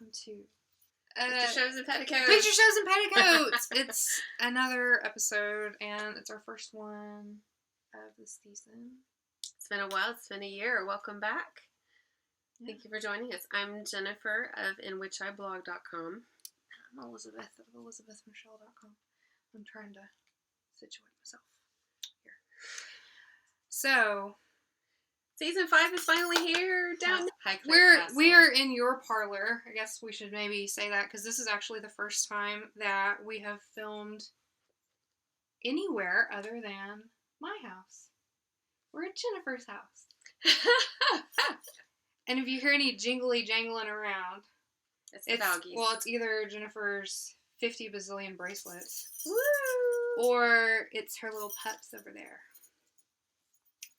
welcome to Picture Shows and Petticoats. Picture Shows and Petticoats. It's another episode, and it's our first one of the season. It's been a while. It's been a year. Welcome back. Yeah. Thank you for joining us. I'm Jennifer of InWhicHIblog.com. I'm Elizabeth of ElizabethMichelle.com. I'm trying to situate myself here. So, Season 5 is finally here. Down we are in your parlor. I guess we should maybe say that because this is actually the first time that we have filmed anywhere other than my house. We're at Jennifer's house. And if you hear any jingly jangling around, it's the doggies. Well, it's either Jennifer's 50 bazillion bracelets, woo, or it's her little pups over there.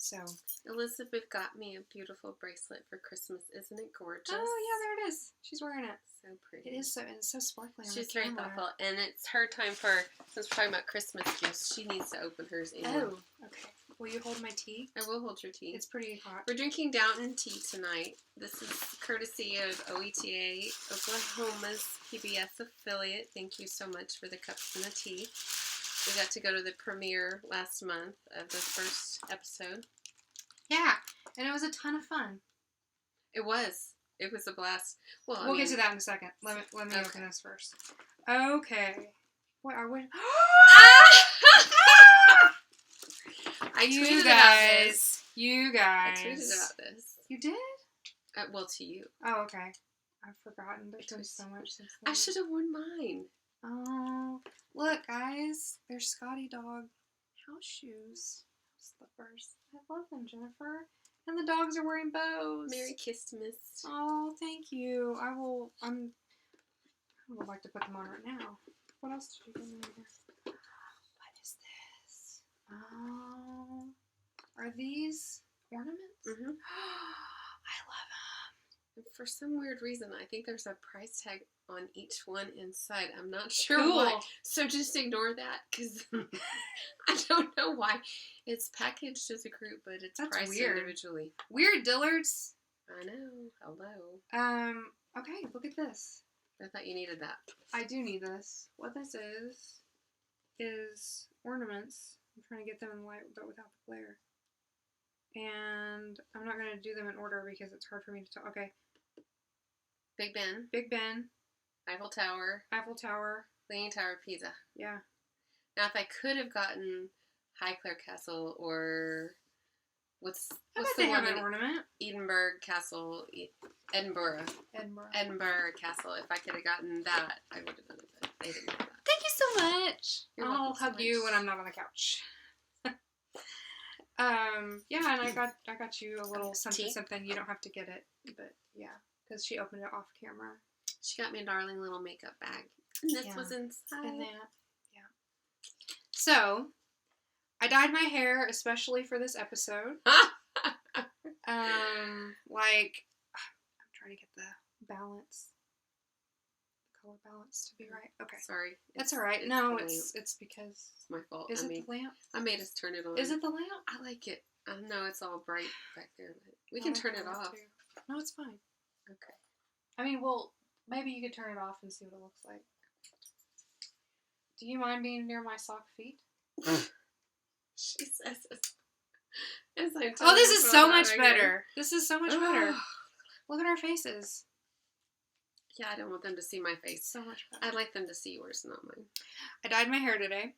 So, Elizabeth got me a beautiful bracelet for Christmas. Isn't it gorgeous? Oh, yeah, there it is. She's wearing it. So pretty. It's so sparkly on She's the camera. very thoughtful. And it's her time for, since we're talking about Christmas gifts, she needs to open hers in. Oh, okay. Will you hold my tea? I will hold your tea. It's pretty hot. We're drinking Downton tea tonight. This is courtesy of OETA, Oklahoma's PBS affiliate. Thank you so much for the cups and the tea. We got to go to the premiere last month of the first episode. Yeah, and it was a ton of fun. It was. It was a blast. Well, we'll get to that in a second. Let me open this first. Okay. What are we? I tweeted about this. You guys. I tweeted about this. You did? Well, to you. Oh, okay. I've forgotten. There's been so much since then. I should have worn mine. Oh, look, guys. They're Scotty Dog house shoes. Slippers. I love them, Jennifer. And the dogs are wearing bows. Merry Christmas. Oh, thank you. I would like to put them on right now. What else did you give me here? What is this? Oh, are these ornaments? Mm-hmm. I love them. For some weird reason, I think there's a price tag on each one inside. I'm not sure cool. why. So just ignore that, because I don't know why. It's packaged as a group, but it's priced weird. Individually. Weird Dillards. I know. Hello. Okay, look at this. I thought you needed that. I do need this. What this is ornaments. I'm trying to get them in light, but without the glare. And I'm not going to do them in order because it's hard for me to tell. Okay. Big Ben. Eiffel Tower. Leaning Tower of Pisa. Yeah. Now, if I could have gotten Highclere Castle or what's the one in ornament? Edinburgh Castle, Edinburgh Castle. If I could have gotten that, I would have done it. But they didn't have that. Thank you so much. I'll hug you when I'm not on the couch. Yeah, and I got you a little something. You don't have to get it, but yeah, because she opened it off camera. She got me a darling little makeup bag, and this was inside. And that, yeah. So, I dyed my hair especially for this episode. I'm trying to get the balance, the color balance to be right. Okay, sorry, that's all right. No, it's because it's my fault. Is it the lamp? I made us turn it on. Is it the lamp? I like it. I know it's all bright back there, but we can turn it off. Too. No, it's fine. Okay. I mean, well, maybe you could turn it off and see what it looks like. Do you mind being near my sock feet? She says as I oh, this is so much better. This is so much better. Look at our faces. Yeah, I don't want them to see my face. So much better. I'd like them to see yours, not mine. I dyed my hair today.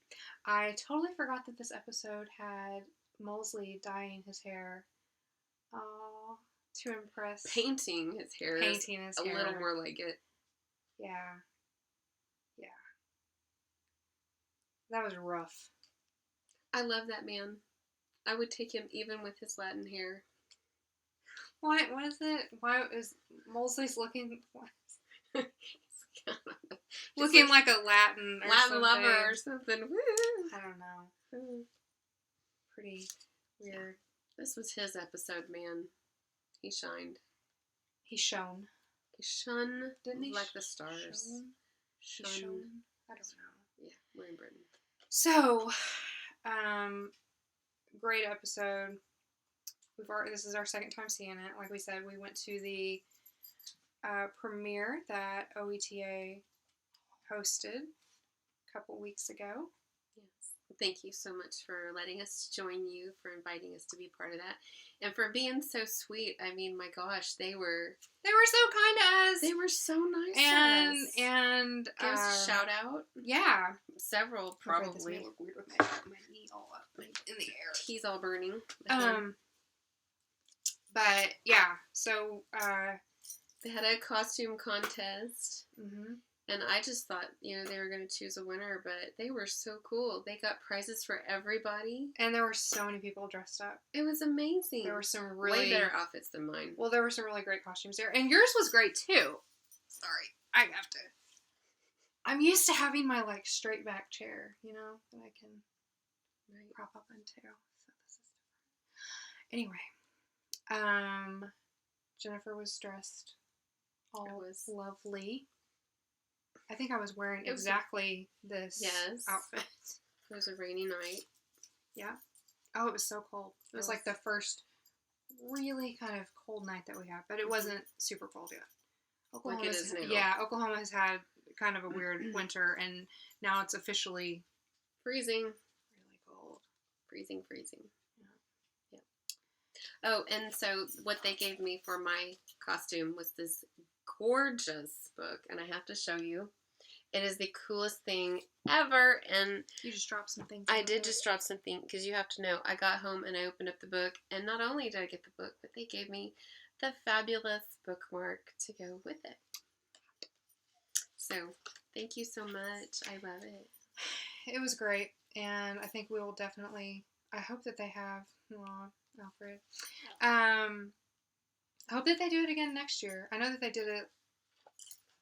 I totally forgot that this episode had Molesley dyeing his hair. Oh, to impress. Painting his hair. A little more like it. Yeah. Yeah. That was rough. I love that man. I would take him even with his Latin hair. What is it? Why is Molesley's looking... looking like a Latin lover or something. Woo. I don't know. Pretty weird. Yeah. This was his episode, man. He shined. He shone. He shone. Didn't he? Like the stars. Shone. I don't know. Yeah, we're in Britain. So, great episode. This is our second time seeing it. Like we said, we went to the premiere that OETA hosted a couple weeks ago. Yes. Thank you so much for letting us join you, for inviting us to be part of that, and for being so sweet. I mean, my gosh, they were so kind to us. They were so nice and give us a shout out. Yeah, several probably. This may look weird with my knee all up in the air. Tea's all burning. But yeah, so they had a costume contest. Mm-hmm. And I just thought, they were going to choose a winner, but they were so cool. They got prizes for everybody. And there were so many people dressed up. It was amazing. There were some really... way better outfits than mine. Well, there were some really great costumes there. And yours was great, too. Sorry. I have to... I'm used to having my, straight back chair, that I can prop up into. So this is different. Anyway. Jennifer was dressed all lovely. I think I was wearing exactly this outfit. It was a rainy night. Yeah. Oh, it was so cold. It was the first really kind of cold night that we had, but it wasn't super cold yet. Like it is now. Yeah, Oklahoma has had kind of a weird winter, and now it's officially freezing. Really cold. Freezing. Yeah. Oh, and so what they gave me for my costume was this gorgeous book, and I have to show you. It is the coolest thing ever, and you just dropped some things. I did just drop something, because you have to know, I got home and I opened up the book, and not only did I get the book, but they gave me the fabulous bookmark to go with it. So, thank you so much. I love it. It was great, and I think we will definitely, I hope that they have, Alfred. I hope that they do it again next year. I know that they did it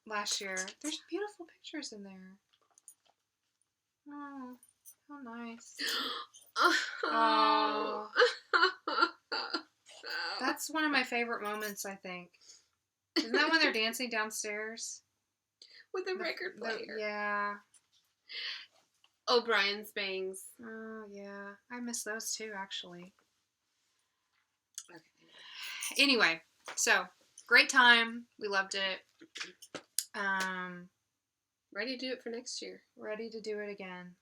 last year. There's beautiful pictures in there. Oh, how nice. Oh. That's one of my favorite moments, I think. Isn't that when they're dancing downstairs? With a record player. Yeah. O'Brien's bangs. Oh, yeah. I miss those too, actually. Okay. Anyway, so, great time. We loved it. Ready to do it for next year. Ready to do it again.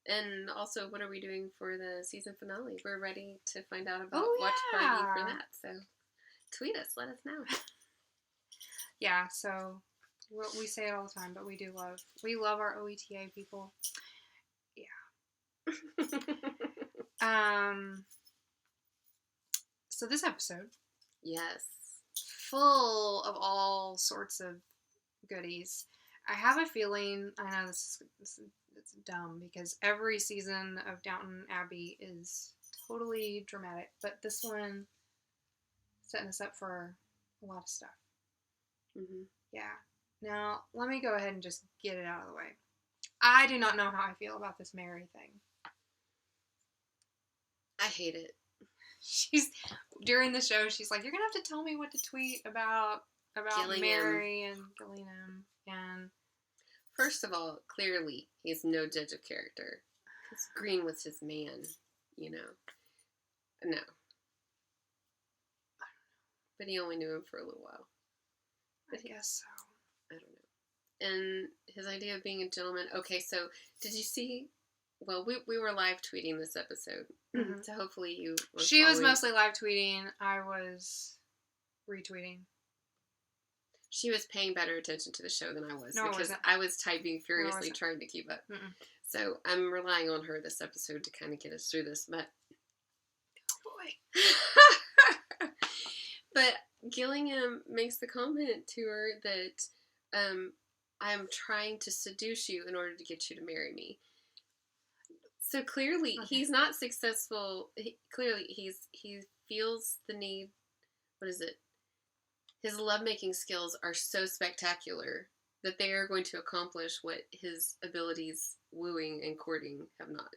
And also, what are we doing for the season finale? We're ready to find out about watch party for that. So, tweet us. Let us know. Yeah, so, we say it all the time, but we love our OETA people. Yeah. So this episode. Yes. Full of all sorts of goodies. I have a feeling, I know it's dumb because every season of Downton Abbey is totally dramatic, but this one setting us up for a lot of stuff. Mm-hmm. Yeah. Now, let me go ahead and just get it out of the way. I do not know how I feel about this Mary thing. I hate it. During the show, she's like, you're going to have to tell me what to tweet about Gillingham. Mary and Gillingham. And first of all, clearly, he's no judge of character. Because Green was his man, No. But he only knew him for a little while. I guess so. I don't know. And his idea of being a gentleman. Okay, so did you see? Well, we were live tweeting this episode, so hopefully you were She was mostly live tweeting. I was retweeting. She was paying better attention to the show than I was, because I was typing furiously trying to keep up. Mm-mm. So I'm relying on her this episode to kind of get us through this. But boy. But Gillingham makes the comment to her that I'm trying to seduce you in order to get you to marry me. So clearly he's not successful. Clearly he feels the need. What is it? His lovemaking skills are so spectacular that they are going to accomplish what his abilities wooing and courting have not.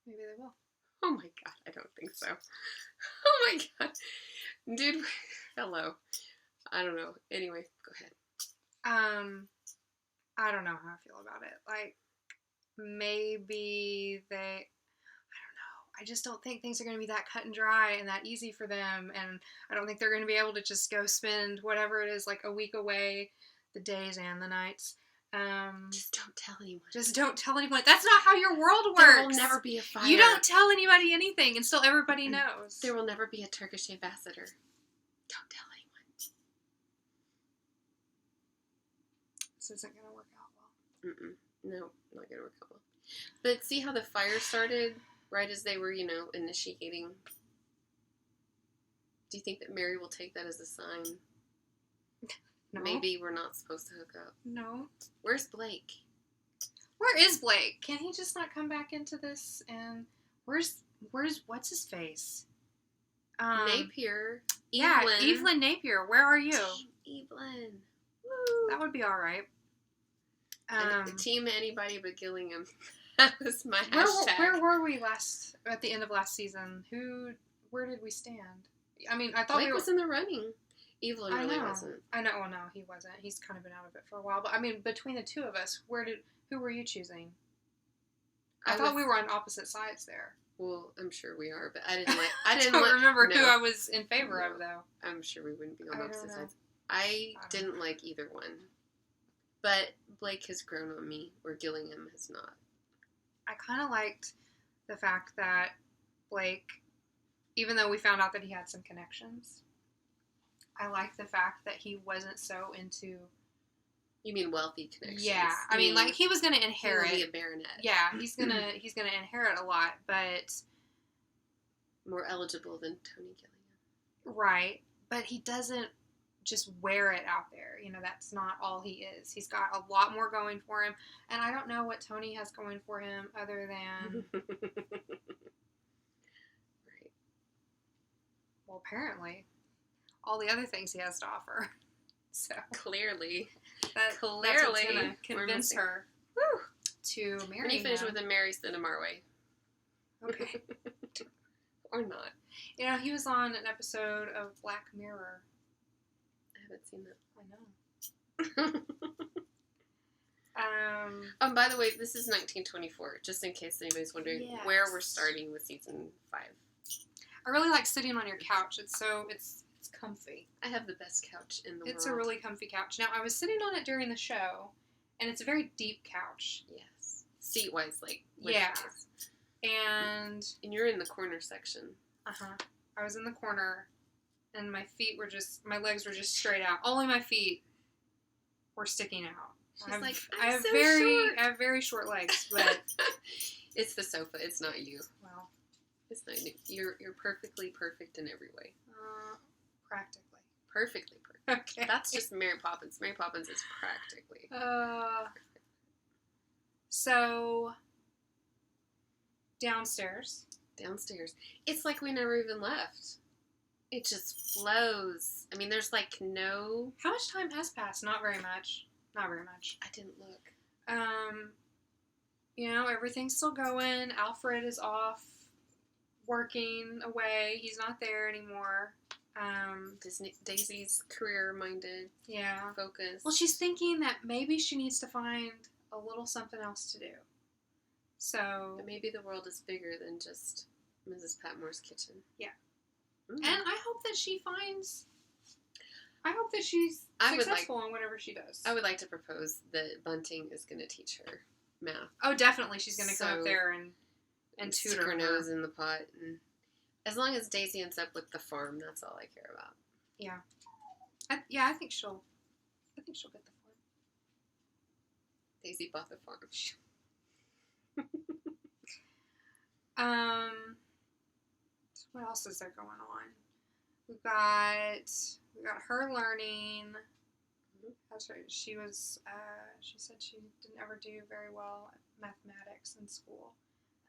Maybe they will. Oh my god, I don't think so. Oh my god. Dude, hello. I don't know. Anyway, go ahead. I don't know how I feel about it. Maybe they... I don't know. I just don't think things are going to be that cut and dry and that easy for them. And I don't think they're going to be able to just go spend whatever it is, like a week away, the days and the nights. Just don't tell anyone. Just don't tell anyone. That's not how your world works. There will never be a fire. You don't tell anybody anything until everybody knows. There will never be a Turkish ambassador. Don't tell anyone. This isn't going to work out well. No, not going to work out well. But see how the fire started right as they were, initiating? Do you think that Mary will take that as a sign? No. Maybe we're not supposed to hook up. No. Where's Blake? Where is Blake? Can he just not come back into this? And where's what's his face? Napier. Yeah, Evelyn. Evelyn Napier. Where are you? Team Evelyn. Woo. That would be all right. Team anybody but Gillingham. That was my hashtag. Where were we at the end of last season? Where did we stand? I mean, I thought Blake was in the running. Evelyn really wasn't. I know. Well, no, he wasn't. He's kind of been out of it for a while. But I mean, between the two of us, who were you choosing? I thought we were on opposite sides there. Well, I'm sure we are, but I didn't remember who I was in favor of, though. I'm sure we wouldn't be on opposite sides. I didn't like either one. But Blake has grown on me, where Gillingham has not. I kind of liked the fact that Blake, even though we found out that he had some connections, I liked the fact that he wasn't so into... You mean wealthy connections? Yeah, I mean, like, he was going to inherit... He will be a baronet. Yeah, he's gonna inherit a lot, but... More eligible than Tony Gillingham. Right, but he doesn't just wear it out there. That's not all he is. He's got a lot more going for him, and I don't know what Tony has going for him other than... Right. Well, apparently, all the other things he has to offer. So clearly, that's what's gonna convince her to marry him. When you finish with him, Mary, send him our way. Okay. Or not. He was on an episode of Black Mirror. I haven't seen that. I know. By the way, this is 1924, just in case anybody's wondering where we're starting with season 5. I really like sitting on your couch. It's comfy. I have the best couch in the world. It's a really comfy couch. Now, I was sitting on it during the show, and it's a very deep couch. Yes. Seat-wise, yeah. And you're in the corner section. Uh-huh. I was in the corner, and my legs were just straight out. Only my feet were sticking out. I have very short legs, but... It's the sofa. It's not you. Well... It's not you. You're perfectly perfect in every way. Practically. Perfectly perfect. Okay. That's just Mary Poppins. Mary Poppins is practically. So, downstairs. It's like we never even left. It just flows. I mean, there's no... How much time has passed? Not very much. I didn't look. Everything's still going. Alfred is off working away. He's not there anymore. Daisy's career-minded. Yeah. Focused. Well, she's thinking that maybe she needs to find a little something else to do. So... But maybe the world is bigger than just Mrs. Patmore's kitchen. Yeah. Mm. And I hope that she's successful in whatever she does. I would like to propose that Bunting is going to teach her math. Oh, definitely. She's going to come up there and tutor her nose in the pot. And as long as Daisy ends up with the farm, that's all I care about. Yeah. I think she'll get the farm. Daisy bought the farm. What else is there going on? We've got her learning. That's right. She said she didn't ever do very well at mathematics in school.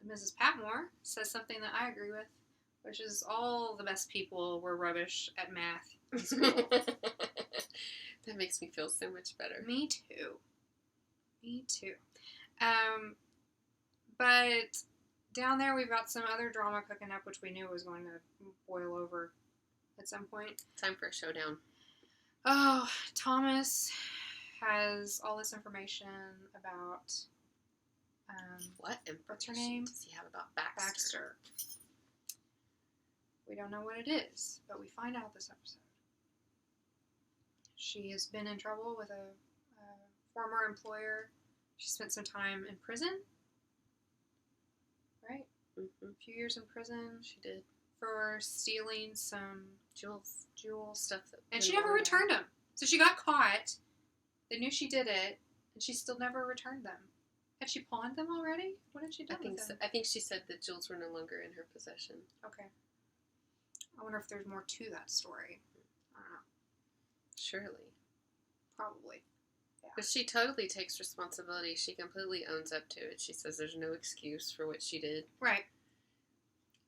And Mrs. Patmore says something that I agree with, which is all the best people were rubbish at math in school. That makes me feel so much better. Me too. But down there we've got some other drama cooking up, which we knew was going to boil over at some point. Time for a showdown. Oh, Thomas has all this information about What information what's her name? does he have about Baxter? We don't know what it is, but we find out this episode. She has been in trouble with a former employer. She spent some time in prison, right? Mm-hmm. A few years in prison. She did. For stealing some Jewels. Stuff. And she never returned them. So she got caught. They knew she did it, and she still never returned them. Had she pawned them already? What had she done with them? I think she said the jewels were no longer in her possession. Okay. I wonder if there's more to that story. I don't know. Surely. Probably. Yeah. But she totally takes responsibility. She completely owns up to it. She says there's no excuse for what she did. Right.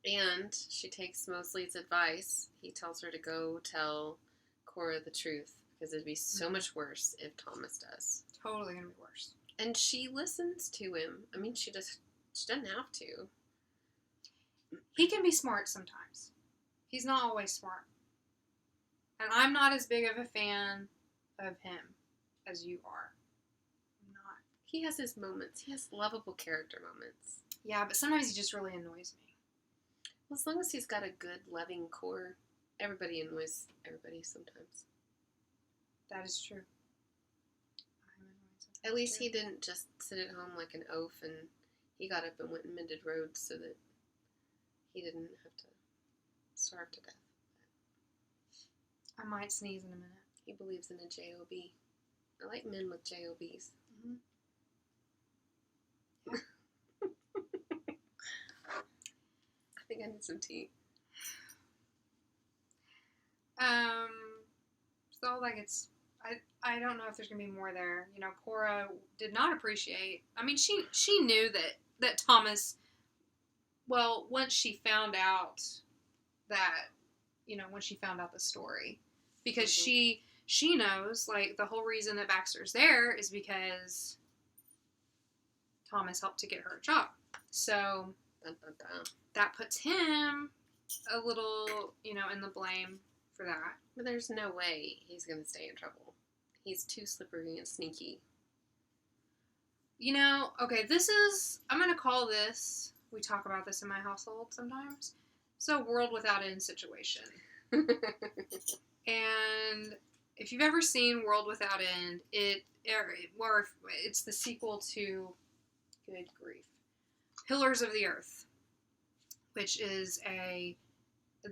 And she takes Mosley's advice. He tells her to go tell Cora the truth, because it'd be so much worse if Thomas does. Totally gonna be worse. And she listens to him. I mean, she doesn't have to. He can be smart sometimes. He's not always smart. And I'm not as big of a fan of him as you are. I'm not. He has his moments. He has lovable character moments. Yeah, but sometimes he just really annoys me. Well, as long as he's got a good, loving core, everybody annoys everybody sometimes. That is true. At least he didn't just sit at home like an oaf, and he got up and went and mended roads so that he didn't have to starve to death. I might sneeze in a minute. He believes in a J-O-B. I like men with J-O-Bs. Mm-hmm. I think I need some tea. So, like, it's... I don't know if there's going to be more there. You know, Cora did not appreciate... I mean, she knew that Thomas... Well, once she found out that... You know, when she found out the story. Because she knows, like, the whole reason that Baxter's there is because Thomas helped to get her a job. So, that puts him a little, you know, in the blame for that. But there's no way he's going to stay in trouble. He's too slippery and sneaky. You know, okay, I'm going to call this, we talk about this in my household sometimes, so world without end situation. And if you've ever seen World Without End, it's the sequel to, good grief, Pillars of the Earth, which is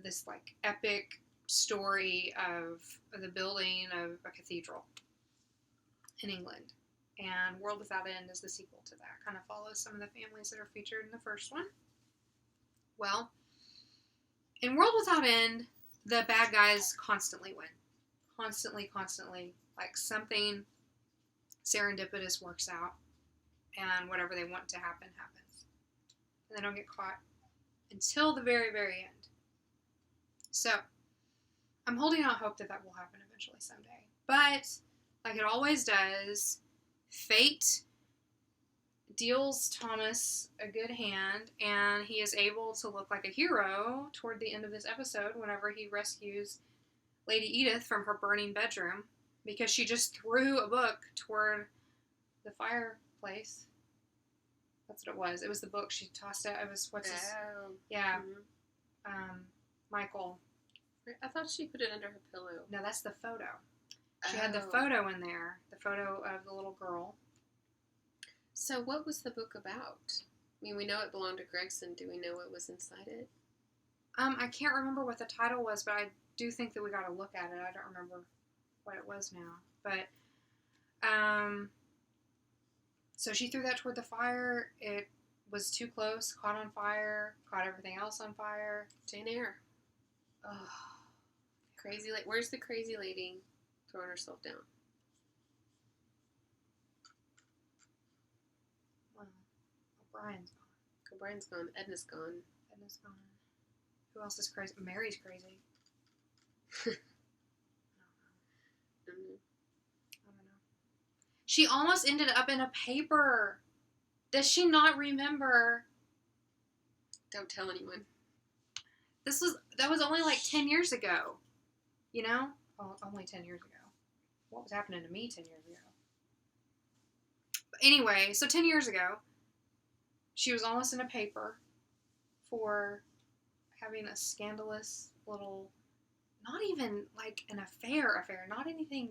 this like epic story of the building of a cathedral in England. And World Without End is the sequel to that. Kind of follows some of the families that are featured in the first one. Well, in World Without End, the bad guys constantly win. Constantly. Like, something serendipitous works out, and whatever they want to happen, happens. And they don't get caught until the very, very end. So, I'm holding out hope that will happen eventually someday. But, like it always does, fate deals Thomas a good hand, and he is able to look like a hero toward the end of this episode whenever he rescues Lady Edith from her burning bedroom because she just threw a book toward the fireplace. That's what it was. It was the book she tossed it. It was, yeah. Mm-hmm. Michael. I thought she put it under her pillow. No, that's the photo. She had the photo in there. The photo of the little girl. So what was the book about? I mean, we know it belonged to Gregson. Do we know what was inside it? I can't remember what the title was, but I do think that we got to look at it. I don't remember what it was now. But, so she threw that toward the fire. It was too close, caught on fire, caught everything else on fire. Jane Eyre. Oh, crazy lady. Where's the crazy lady throwing herself down? Well, O'Brien's gone. O'Brien's gone. Edna's gone. Edna's gone. Who else is crazy? Mary's crazy. Mm-hmm. I don't know. She almost ended up in a paper. Does she not remember? Don't tell anyone. That was only like 10 years ago. You know? Oh, only 10 years ago. What was happening to me 10 years ago? But anyway, so 10 years ago, she was almost in a paper for having a scandalous little, not even like an affair, not anything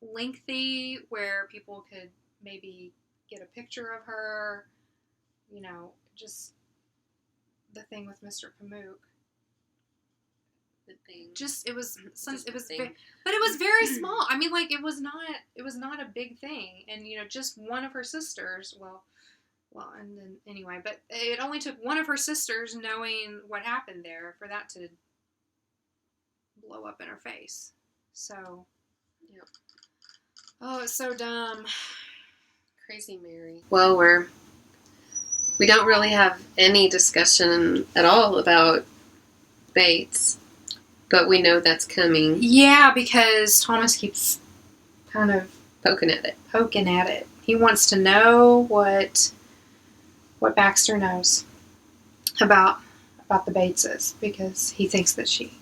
lengthy where people could maybe get a picture of her, just the thing with Mr. Pamuk. The thing. Just, it was thing. But it was very small. I mean, like, it was not a big thing. And, just one of her sisters, well, and then, anyway, but it only took one of her sisters knowing what happened there for that to blow up in her face. So, yep. Oh, it's so dumb. Crazy Mary. Well, we don't really have any discussion at all about Bates, but we know that's coming. Yeah, because Thomas keeps kind of poking at it. He wants to know what Baxter knows about the Bateses, because he thinks that she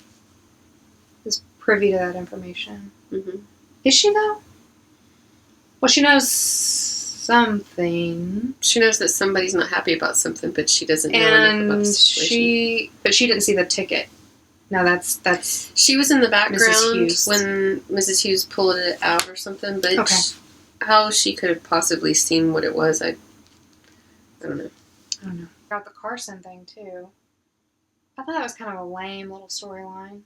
is privy to that information. Mm-hmm. Is she, though? Well, she knows something. She knows that somebody's not happy about something, but she doesn't know enough about the situation. But she didn't see the ticket. No, that's. She was in the background Mrs. when Mrs. Hughes pulled it out or something, but okay. How she could have possibly seen what it was, I don't know. About the Carson thing, too. I thought that was kind of a lame little storyline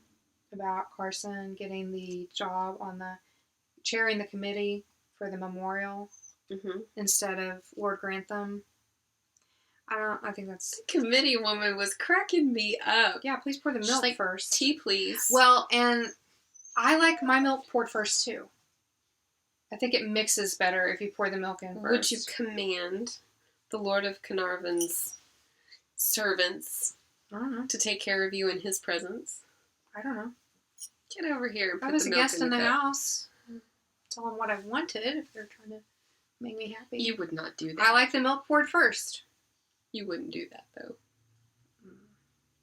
about Carson getting the job on chairing the committee for the memorial instead of Lord Grantham. I think that's... The committee woman was cracking me up. Yeah, please pour the milk first. Tea, please. Well, and I like my milk poured first, too. I think it mixes better if you pour the milk in first. Would you command the Lord of Carnarvon's servants to take care of you in his presence? I don't know. Get over here and put I was the a milk guest in in the cup. house. Tell them what I wanted if they're trying to make me happy. You would not do that. I like the milk poured first. You wouldn't do that, though.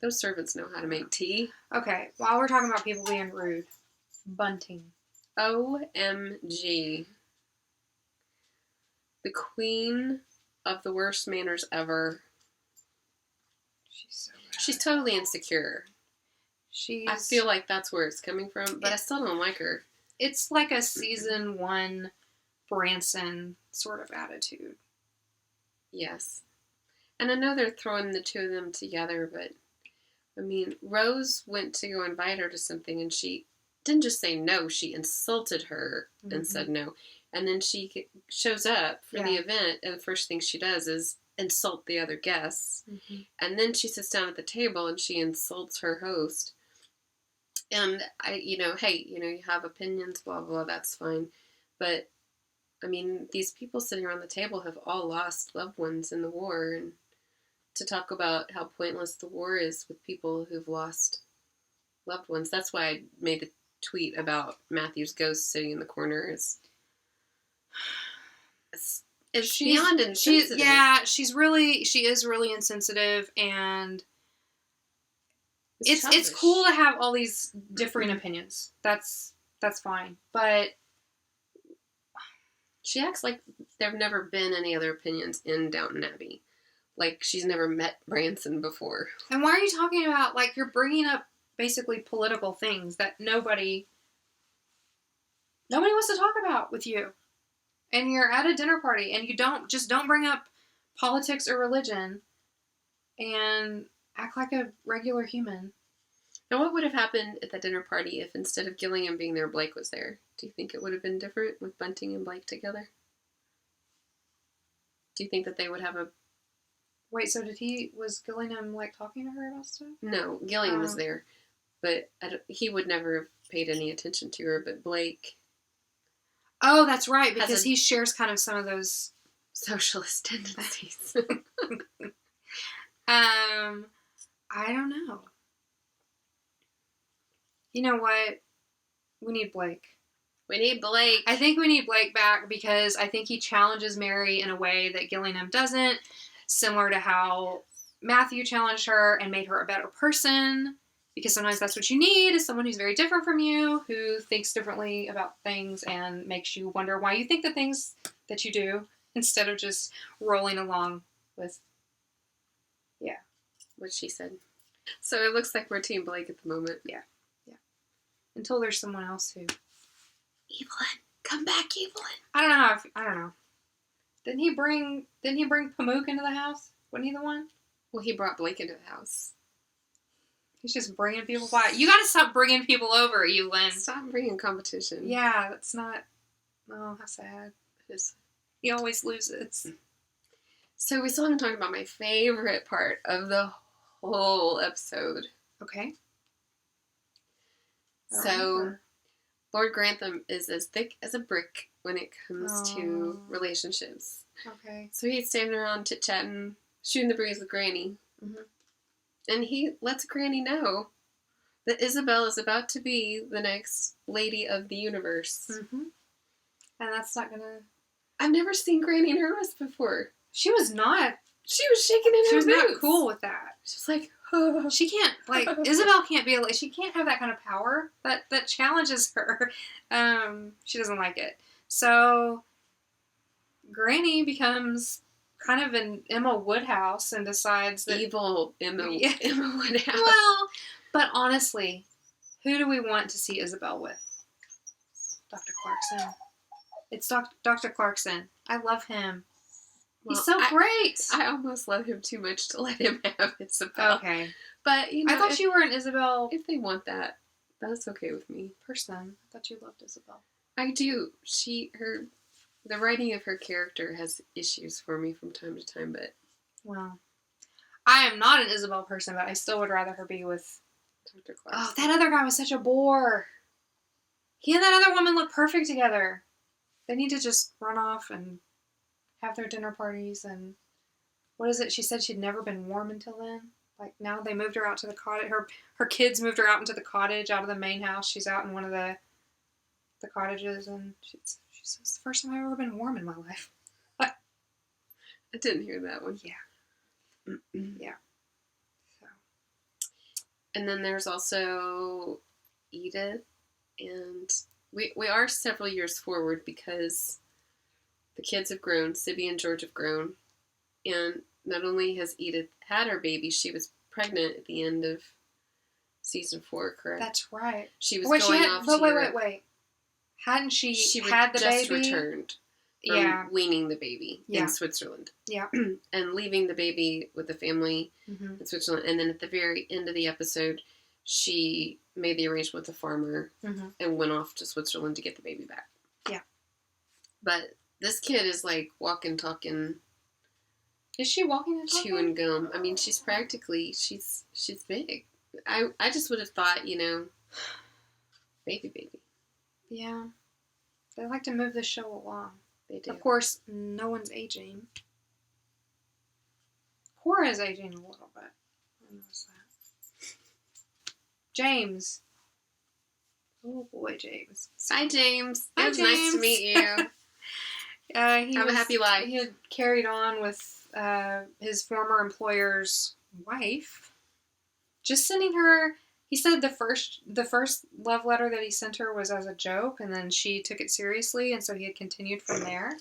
Those servants know how to make tea. Okay, while we're talking about people being rude, Bunting. OMG. The queen of the worst manners ever. She's so bad. She's totally insecure. I feel like that's where it's coming from, but I still don't like her. It's like a season 1 Branson sort of attitude. Yes. And I know they're throwing the two of them together, but, I mean, Rose went to go invite her to something, and she didn't just say no, she insulted her and said no. And then she shows up for the event, and the first thing she does is insult the other guests. And then she sits down at the table, and she insults her host. And, hey, you have opinions, blah, blah, that's fine. But, I mean, these people sitting around the table have all lost loved ones in the war, and to talk about how pointless the war is with people who've lost loved ones. That's why I made the tweet about Matthew's ghost sitting in the corner. It's beyond insensitive. She is really insensitive, and it's cool to have all these differing opinions. That's fine, but she acts like there have never been any other opinions in Downton Abbey. Like, she's never met Branson before. And why are you talking about, like, you're bringing up basically political things that nobody wants to talk about with you. And you're at a dinner party, and you don't bring up politics or religion and act like a regular human. Now, what would have happened at that dinner party if instead of Gillingham being there, Blake was there? Do you think it would have been different with Bunting and Blake together? Do you think that they would have a... Wait, so was Gillingham, like, talking to her about stuff? No, Gillingham was there, but he would never have paid any attention to her, but Blake... Oh, that's right, because he shares kind of some of those... socialist tendencies. I don't know. You know what? We need Blake. We need Blake. I think we need Blake back because I think he challenges Mary in a way that Gillingham doesn't. Similar to how Matthew challenged her and made her a better person. Because sometimes that's what you need, is someone who's very different from you, who thinks differently about things and makes you wonder why you think the things that you do, instead of just rolling along Was Yeah. what she said. So it looks like we're Team Blake at the moment. Yeah. Until there's someone else who... Evelyn, come back, Evelyn. I don't know I don't know. Didn't he bring Pamuk into the house? Wasn't he the one? Well, he brought Blake into the house. He's just bringing people by. You gotta stop bringing people over, Evelyn. Stop bringing competition. Yeah, that's not... Oh, how sad. He always loses. So we still haven't talked about my favorite part of the whole episode. Okay. So, Lord Grantham is as thick as a brick when it comes to relationships. Okay. So he's standing around chit-chatting, shooting the breeze with Granny. Mm-hmm. And he lets Granny know that Isabel is about to be the next lady of the universe. Mm-hmm. And that's not gonna... I've never seen Granny nervous before. She was not. She was shaking in her boots. She was not cool with that. She was like, oh. She can't, like, Isabel can't be, she can't have that kind of power. That challenges her. She doesn't like it. So, Granny becomes kind of an Emma Woodhouse and decides that... Evil Emma Woodhouse. Well, but honestly, who do we want to see Isabel with? Dr. Clarkson. It's Dr. Clarkson. I love him. He's so great. I almost love him too much to let him have Isabel. Okay. But, you know, I thought you were an Isabel... If they want that, that's okay with me. Person. I thought you loved Isabel. I do. The writing of her character has issues for me from time to time, but... Well, I am not an Isabel person, but I still would rather her be with... Dr. Clarkson. Oh, that other guy was such a bore. He and that other woman look perfect together. They need to just run off and have their dinner parties and... What is it? She said she'd never been warm until then. Like, now they moved her out to the cottage. Her kids moved her out into the cottage, out of the main house. She's out in one of the cottages, and she says, it's the first time I've ever been warm in my life. I didn't hear that one. Yeah. Yeah. So. And then there's also Edith, and we are several years forward because the kids have grown. Sibby and George have grown. And not only has Edith had her baby, she was pregnant at the end of season 4, correct? That's right. She was going off to Europe. Wait. Hadn't she had the just baby? Returned from weaning the baby in Switzerland. Yeah. And leaving the baby with the family in Switzerland. And then at the very end of the episode, she made the arrangement with the farmer and went off to Switzerland to get the baby back. Yeah. But this kid is like walking, talking... Is she walking and talking? Chewing gum. I mean, she's big. I just would have thought, baby. Yeah. They like to move the show along. They do. Of course, no one's aging. Cora is aging a little bit. I noticed that. James. Oh boy, James. Hi, James. Hi, It was James. nice to meet you. Have a happy life. He had carried on with his former employer's wife. Just sending her... He said the first love letter that he sent her was as a joke, and then she took it seriously, and so he had continued from there.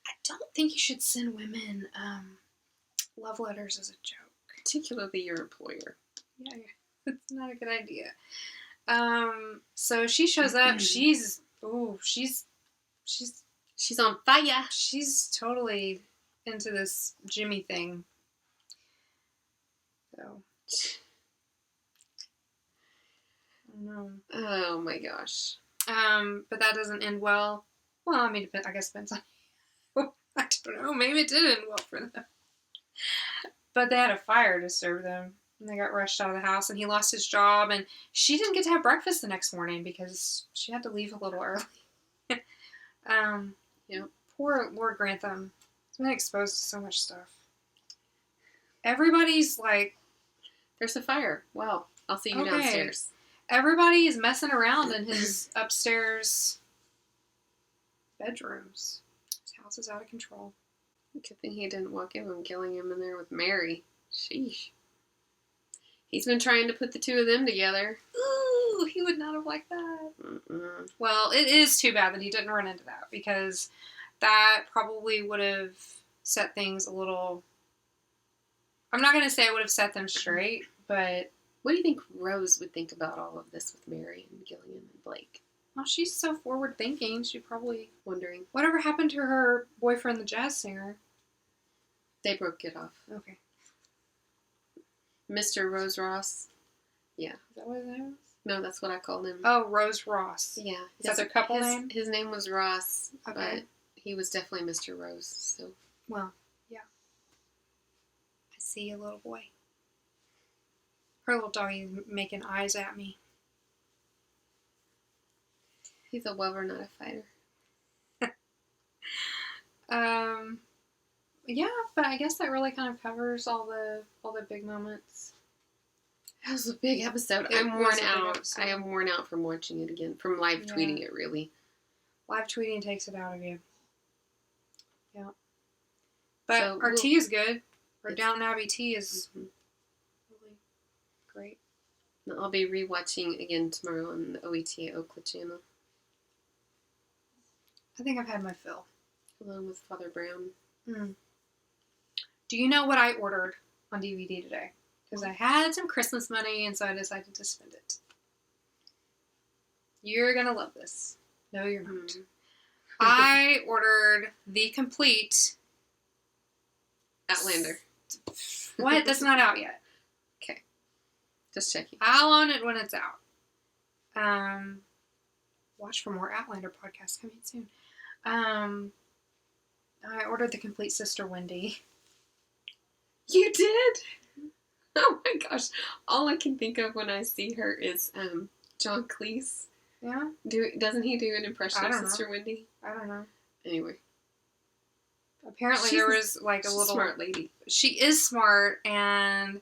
I don't think you should send women love letters as a joke. Particularly your employer. Yeah, it's not a good idea. So she shows up. She's on fire. She's totally into this Jimmy thing. So... No. Oh my gosh. But that doesn't end well. Well, I mean, I guess it depends on... I don't know. Maybe it did end well for them. But they had a fire disturb them. And they got rushed out of the house. And he lost his job. And she didn't get to have breakfast the next morning because she had to leave a little early. Yeah. Poor Lord Grantham. He's been exposed to so much stuff. Everybody's like... There's a fire. Well, I'll see you downstairs. Everybody is messing around in his upstairs bedrooms. His house is out of control. Good thing he didn't walk in on killing him in there with Mary. Sheesh. He's been trying to put the two of them together. Ooh, he would not have liked that. Well, it is too bad that he didn't run into that, because that probably would have set things a little. I'm not gonna say it would have set them straight, but What do you think Rose would think about all of this with Mary and Gillian and Blake? well, she's so forward thinking. She probably Wondering. whatever happened to her boyfriend, the jazz singer. They broke it off. Okay, Mr. Rose Ross. Yeah. is that what his name was? No, that's what I called him. Oh, Rose Ross. Yeah. Is that their couple name? His name was Ross, Okay. but he was definitely Mr. Rose. So Well, yeah. I see a little boy. Her little doggy making eyes at me. he's a lover, not a fighter. Yeah, but I guess that really kind of covers all the big moments. That was a big episode. It I'm was worn a big out. episode. I am worn out from watching it again, from live Yeah. tweeting it, really. Live tweeting takes it out of you. Yeah. But So our tea is good. Our It's- Downton Abbey tea is Mhm. really great. I'll be rewatching again tomorrow on the OETA Oakland channel, I think I've had my fill. along with Father Brown. Do you know what I ordered on DVD today? Because I had some Christmas money, and so I decided to spend it. You're going to love this. No, you're not. I ordered the complete... Outlander. What? That's not out yet. Okay. Just checking. I'll own it when it's out. Watch for more Outlander podcasts coming soon. I ordered the complete Sister Wendy. You did? Oh my gosh. All I can think of when I see her is John Cleese. Yeah? Doesn't he do an impression I of don't know. Sister Wendy? I don't know. Anyway. Apparently She's there a- was like a She's a little... smart lady. She is smart, and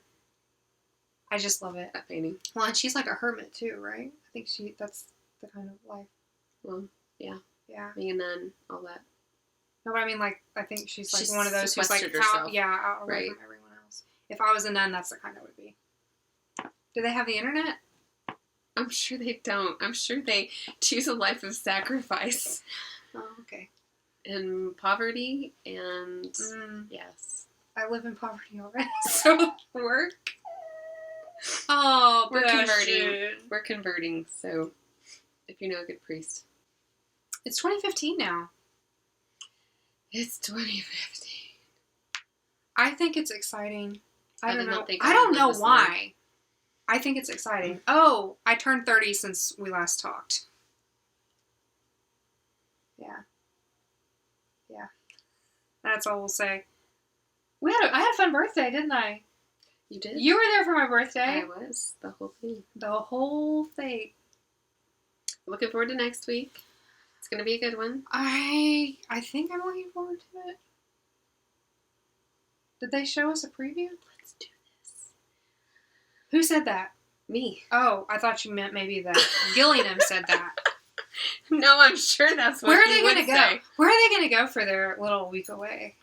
I just love it. That painting. Well, and she's like a hermit too, right? I think that's the kind of life. Well, yeah. Yeah. Being a nun, all that. No, but I mean, like, I think she's like She's one of those who's like sequestered herself. out away Right. from everyone else. If I was a nun, that's the kind I would be. Do they have the internet? I'm sure they don't. I'm sure they choose a life of sacrifice Oh, okay. and poverty and yes. I live in poverty already, so work. Oh, We're Bastion. converting. We're converting, so if you know a good priest. It's 2015 now. It's 2015. I think it's exciting. I did don't know. not think I I don't would know live this why. I think it's exciting. Oh, I turned 30 since we last talked. Yeah. Yeah. That's all we'll say. I had a fun birthday, didn't I? You did? You were there for my birthday. I was. The whole thing. The whole thing. Looking forward to next week. It's going to be a good one. I think I'm looking forward to it. Did they show us a preview? Let's do this. Who said that? Me. Oh, I thought you meant maybe that Gillingham said that. No, I'm sure that's what Where are you they would going to go? say. Where are they going to go for their little week away?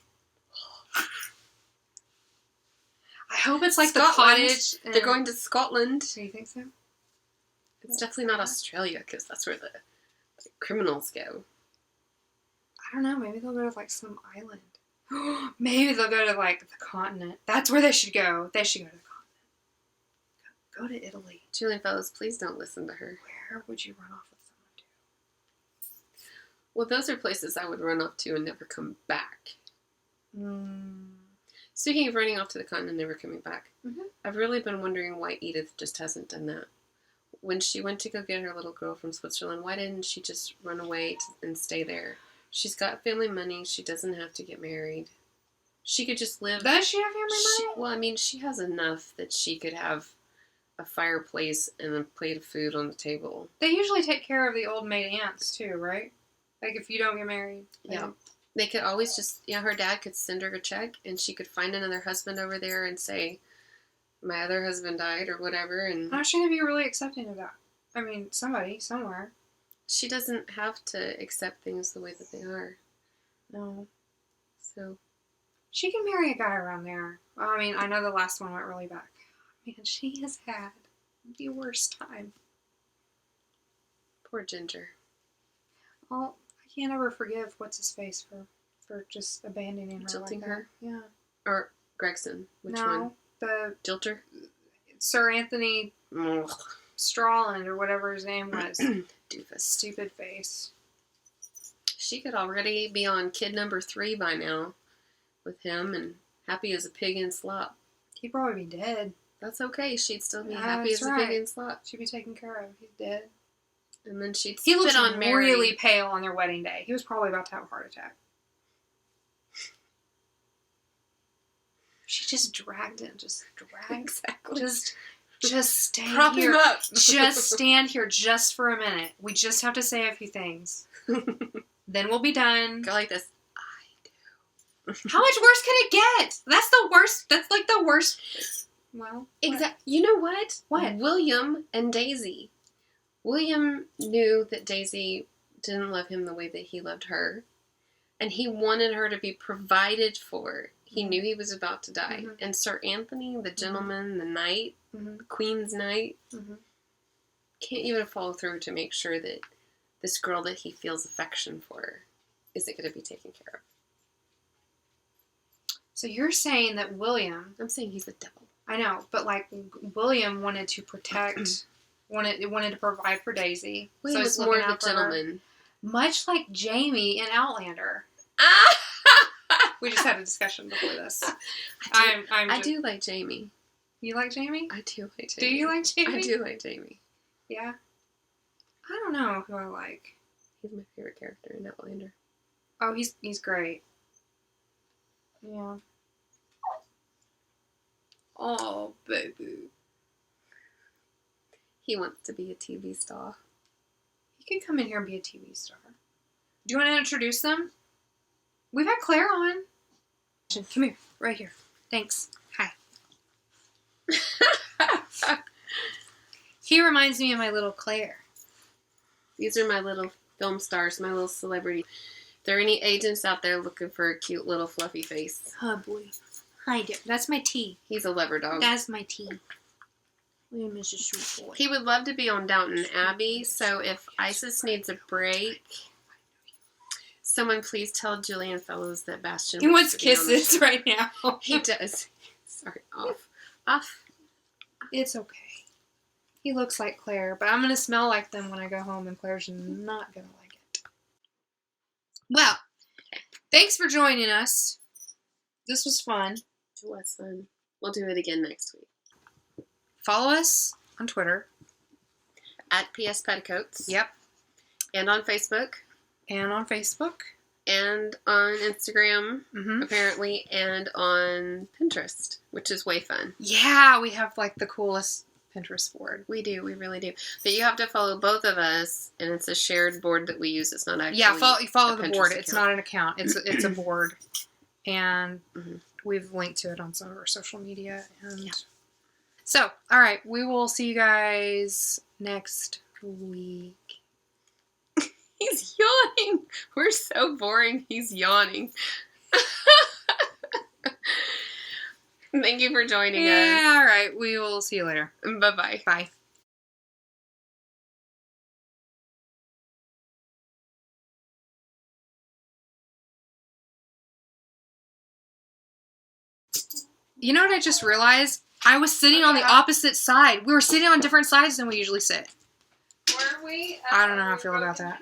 I hope it's like Scotland. the cottage. They're going to Scotland. Do you think so? It's definitely not Australia because that's where the criminals go. I don't know. Maybe they'll go to like some island. Maybe they'll go to like the continent. That's where they should go. They should go to the continent. Go to Italy. Julian Fellows, please don't listen to her. Where would you run off with someone to? Well, those are places I would run off to and never come back. Speaking of running off to the continent and never coming back, I've really been wondering why Edith just hasn't done that. When she went to go get her little girl from Switzerland, why didn't she just run away and stay there? She's got family money. She doesn't have to get married. She could just live. Does she have family money? Well, I mean, she has enough that she could have a fireplace and a plate of food on the table. They usually take care of the old maid aunts too, right? Like if you don't get married. Yeah. They could always just, her dad could send her a check and she could find another husband over there and say, my other husband died or whatever. And How should they be really accepting of that? I mean, somebody, somewhere. she doesn't have to accept things the way that they are. No. So. She can marry a guy around there. Well, I mean, I know the last one went really back. Man, she has had the worst time. Poor Ginger. Well, I can't ever forgive what's-his-face for for just abandoning her. Jilting like that. her? Yeah. Or Gregson? Which no, one? The Jilter? Sir Anthony Ugh. Strawland or whatever his name was. Doofus. Stupid face. She could already be on kid number 3 by now with him and happy as a pig in slop. He'd probably be dead. That's okay. She'd still be Yeah, happy as that's a pig right. in slop. She'd be taken care of. He's dead. And then she'd He spit looked on Mary. really pale on their wedding day. He was probably about to have a heart attack. She just dragged him. Just dragged. Exactly. Just stand Prop here. him up. Just stand here just for a minute. We just have to say a few things. Then we'll be done. Go like this. How much worse can it get? That's the worst. That's like the worst. Well, Exactly. You know what? What? William and Daisy. William knew that Daisy didn't love him the way that he loved her. And he wanted her to be provided for. He knew he was about to die. Mm-hmm. And Sir Anthony, the gentleman, the knight, Mm-hmm. the Queen's knight, Mm-hmm. can't even follow through to make sure that this girl that he feels affection for isn't going to be taken care of. So you're saying that William, I'm saying he's the devil. I know, but like William wanted to protect, wanted to provide for Daisy. William he's was more looking of a out for her. gentleman. Much like Jamie in Outlander. We just had a discussion before this. I do like Jamie. You like Jamie? I do like Jamie. Do you like Jamie? I do like Jamie. Yeah. I don't know who I like. He's my favorite character in Outlander. Oh, he's great. Yeah. Oh, baby. He wants to be a TV star. He can come in here and be a TV star. Do you want to introduce them? We've had Claire on. Come here, right here. Thanks. Hi. He reminds me of my little Claire. These are my little film stars, my little celebrity. If there are any agents out there looking for a cute little fluffy face, Oh, boy. Hi, dear. That's my tea. he's a lover dog. That's my tea. William is a sweet boy. He would love to be on Downton Abbey, so if Isis needs a break, someone please tell Julian Fellows that Bastian He wants to be on the kisses show. right now. He does. Sorry, off. It's okay. He looks like Claire, but I'm going to smell like them when I go home, and Claire's not going to like it. Well, thanks for joining us. This was fun. It was fun. We'll do it again next week. Follow us on Twitter. At PS Petticoats. Yep. And on Facebook. And on Facebook. And on Instagram, Mm-hmm. apparently. And on Pinterest, which is way fun. Yeah, we have like the coolest Pinterest board. We do. We really do. But you have to follow both of us, and it's a shared board that we use. It's not actually Follow a the Pinterest board. account. It's not an account. It's a board. And Mhm. we've linked to it on some of our social media. And Yeah. So, all right, we will see you guys next week. He's yawning. We're so boring. He's yawning. Thank you for joining Yeah, all right. We will see you later. us. Bye-bye. Bye. You know what I just realized? I was sitting on the opposite side. We were sitting on different sides than we usually sit. Were we? I don't know how I feel about that.